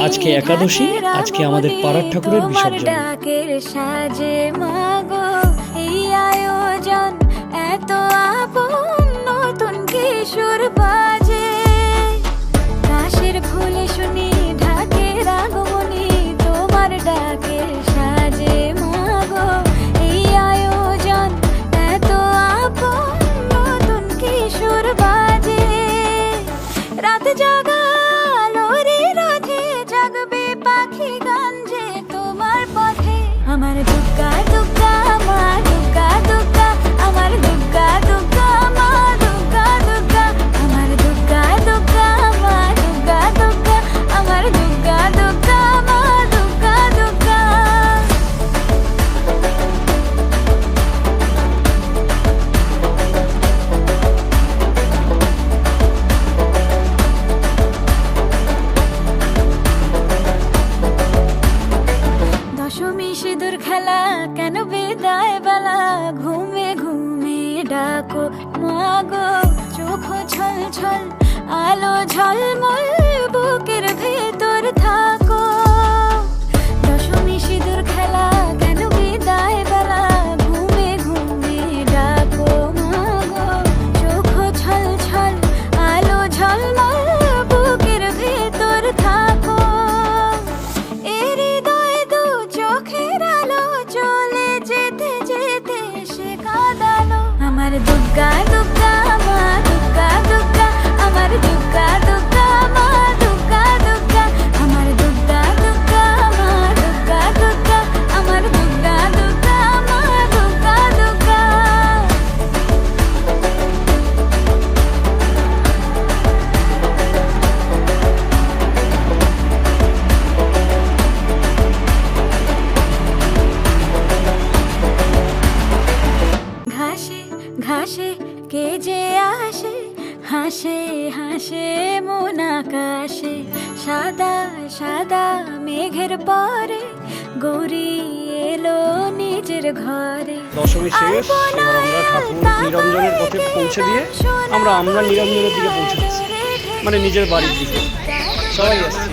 আজকে একাদশী, আজকে আমাদের পাড়ার ঠাকুরের বিসর্জন। সাজে মাগো এই আয়োজন, এত আপন নতুন কিশোর বাজে। কাশের ফুলে শুনি ঢাকের আগমনী, তোমার ডাকের সাজে মাগো এই আয়োজন, এত আপন নতুন কিশোর বাজে। রাত জাগা আমার দুর্গা দুর্গা মা দুর্গা দুর্গা, আমার দুর্গা দুর্গা মা দুর্গা দুর্গা, আমার দুর্গা দুর্গা মা দুর্গা দুর্গা, আমার দুর্গা দুর্গা মা দুর্গা দুর্গা। দশমী সিঁদুর খেলা কেন বিদায় বেলা, ঘুমে ঘুমে ডাকো মাগো, চোখ ছল ছল আলো ঝলমল বুকের ভেতর থাকো। দশমী সিঁদুর খেলা কেন বিদায় বেলা, ঘুমে ঘুমে ডাকো মাগো, চোখ ছল ছল আলো ঝলমল বুকের ভেতর থাকো। আমার দুর্গা দুর্গা মা দুর্গা দুর্গা, আমার দুর্গা দুর্গা মা দুর্গা দুর্গা, আমার দুর্গা দুর্গা মা দুর্গা দুর্গা, আমার দুর্গা দুর্গা মা দুর্গা দুর্গা। ঘাসে ঘাসে কে যে আসে, হাসে হাসে মন আকাশে, সাদা সাদা মেঘের পরে গৌরী এলো নিজের ঘরে। দশমী শেষ, এবার আমরা ঠাকুর নিরঞ্জনের পথে পৌঁছে দিয়ে আমরা নিরঞ্জনের দিকে পৌঁছে যাচ্ছি, মানে নিজের বাড়ির দিকে। সবাই আসছি।